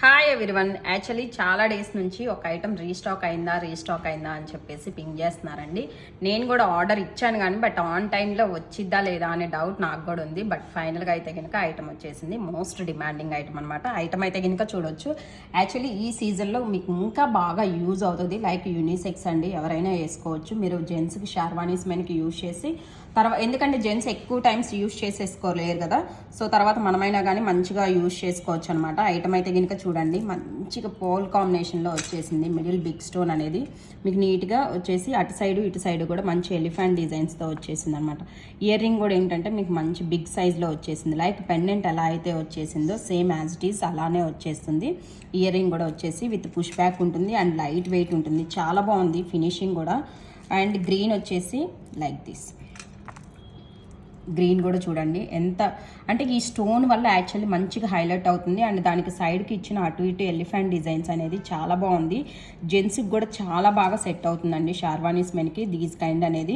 Hi everyone. Actually చాలా days నుంచి ఒక ఐటమ్ రీస్టాక్ అయిందా అని చెప్పేసి పింగ్ చేస్తున్నారండి. నేను కూడా ఆర్డర్ ఇచ్చాను కానీ బట్ ఆన్ టైంలో వచ్చిద్దా లేదా అనే డౌట్ నాకు కూడా ఉంది. బట్ ఫైనల్గా అయితే కనుక ఐటమ్ వచ్చేసింది. మోస్ట్ డిమాండింగ్ ఐటమ్ అనమాట. ఐటమ్ అయితే కనుక చూడొచ్చు. యాక్చువల్లీ ఈ సీజన్లో మీకు ఇంకా బాగా యూజ్ అవుతుంది. లైక్ యూనిసెక్స్ అండి, ఎవరైనా వేసుకోవచ్చు. మీరు జెంట్స్కి షార్వానీస్ మెన్కి యూజ్ చేసి తర్వాత, ఎందుకంటే జెంట్స్ ఎక్కువ టైమ్స్ యూజ్ చేసేసుకోలేరు కదా, సో తర్వాత మనమైనా కానీ మంచిగా యూజ్ చేసుకోవచ్చు అనమాట. ఐటమ్ అయితే కనుక చూడండి, మంచిగా పోల్ కాంబినేషన్లో వచ్చేసింది. మిడిల్ బిగ్ స్టోన్ అనేది మీకు నీట్గా వచ్చేసి అటు సైడు ఇటు సైడు కూడా మంచి ఎలిఫెంట్ డిజైన్స్తో వచ్చేసింది అనమాట. ఇయర్ రింగ్ కూడా ఏంటంటే మీకు మంచి బిగ్ సైజ్లో వచ్చేసింది. లైక్ పెండెంట్ ఎలా అయితే వచ్చేసిందో సేమ్ యాజ్ ఇట్ ఈస్ అలానే వచ్చేస్తుంది. ఇయర్ రింగ్ కూడా వచ్చేసి విత్ పుష్ బ్యాక్ ఉంటుంది అండ్ లైట్ వెయిట్ ఉంటుంది. చాలా బాగుంది ఫినిషింగ్ కూడా. అండ్ గ్రీన్ వచ్చేసి లైక్ దిస్. గ్రీన్ కూడా చూడండి ఎంత అంటే ఈ స్టోన్ వల్ల యాక్చువల్లీ మంచిగా హైలైట్ అవుతుంది. అండ్ దానికి సైడ్కి ఇచ్చిన అటు ఇటు ఎలిఫెంట్ డిజైన్స్ అనేది చాలా బాగుంది. జెంట్స్కి కూడా చాలా బాగా సెట్ అవుతుందండి షార్వానీస్ మెన్కి దీస్ కైండ్ అనేది.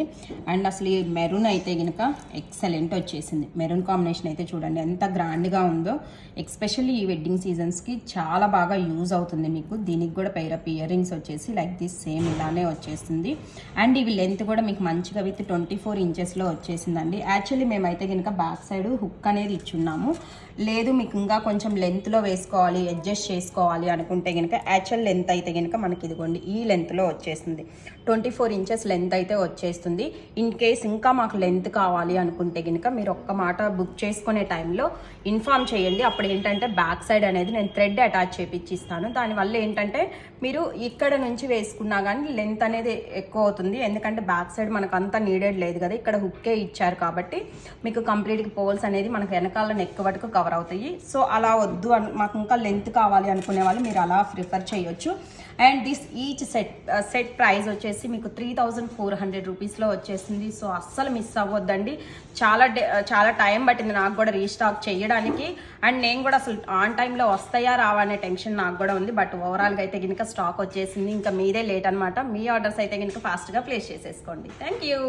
అండ్ అసలు ఈ మెరూన్ అయితే కనుక ఎక్సలెంట్ వచ్చేసింది. మెరూన్ కాంబినేషన్ అయితే చూడండి ఎంత గ్రాండ్గా ఉందో. ఎస్పెషల్లీ ఈ వెడ్డింగ్ సీజన్స్కి చాలా బాగా యూజ్ అవుతుంది మీకు. దీనికి కూడా పైరప్ ఇయర్ రింగ్స్ వచ్చేసి లైక్ దిస్ సేమ్ ఇలానే వచ్చేస్తుంది. అండ్ ఇవి లెంత్ కూడా మీకు మంచిగా విత్ 24 ఇంచెస్లో వచ్చేసిందండి. యాక్చువల్లీ మేమైతే కనుక బ్యాక్ సైడ్ హుక్ అనేది ఇచ్చున్నాము. లేదు మీకు ఇంకా కొంచెం లెంత్లో వేసుకోవాలి, అడ్జస్ట్ చేసుకోవాలి అనుకుంటే కనుక యాక్చువల్ లెంత్ అయితే కనుక మనకి ఇదిగోండి ఈ లెంత్లో వచ్చేస్తుంది. 24 ఇంచెస్ లెంత్ అయితే వచ్చేస్తుంది. ఇన్ కేస్ ఇంకా మాకు లెంత్ కావాలి అనుకుంటే కనుక మీరు ఒక్క మాట బుక్ చేసుకునే టైంలో ఇన్ఫామ్ చేయండి. అప్పుడు ఏంటంటే బ్యాక్ సైడ్ అనేది నేను థ్రెడ్ అటాచ్ చేపిచ్చిస్తాను. దానివల్ల ఏంటంటే మీరు ఇక్కడ నుంచి వేసుకున్నా కానీ లెంత్ అనేది ఎక్కువ అవుతుంది. ఎందుకంటే బ్యాక్ సైడ్ మనకు అంతా నీడెడ్ లేదు కదా, ఇక్కడ హుక్కే ఇచ్చారు కాబట్టి మీకు కంప్లీట్గా పోల్స్ అనేది మనకు వెనకాల నెక్ వరకు కవర్ అవుతాయి. సో అలా వద్దు మాకు ఇంకా లెంత్ కావాలి అనుకునే వాళ్ళు మీరు అలా ప్రిఫర్ చేయొచ్చు. And this each set price వచ్చేసి మీకు 3400 రూపీస్లో వచ్చేసింది. సో అస్సలు మిస్ అవ్వద్దండి. చాలా టైం పట్టింది నాకు కూడా రీస్టాక్ చేయడానికి. అండ్ నేను కూడా అసలు ఆన్ టైంలో వస్తాయా రావా అనే టెన్షన్ నాకు కూడా ఉంది. బట్ ఓవరాల్గా అయితే కనుక స్టాక్ వచ్చేసింది. ఇంకా మీదే లేట్ అనమాట. మీ ఆర్డర్స్ అయితే కనుక ఫాస్ట్గా ప్లేస్ చేసేసుకోండి. Thank you.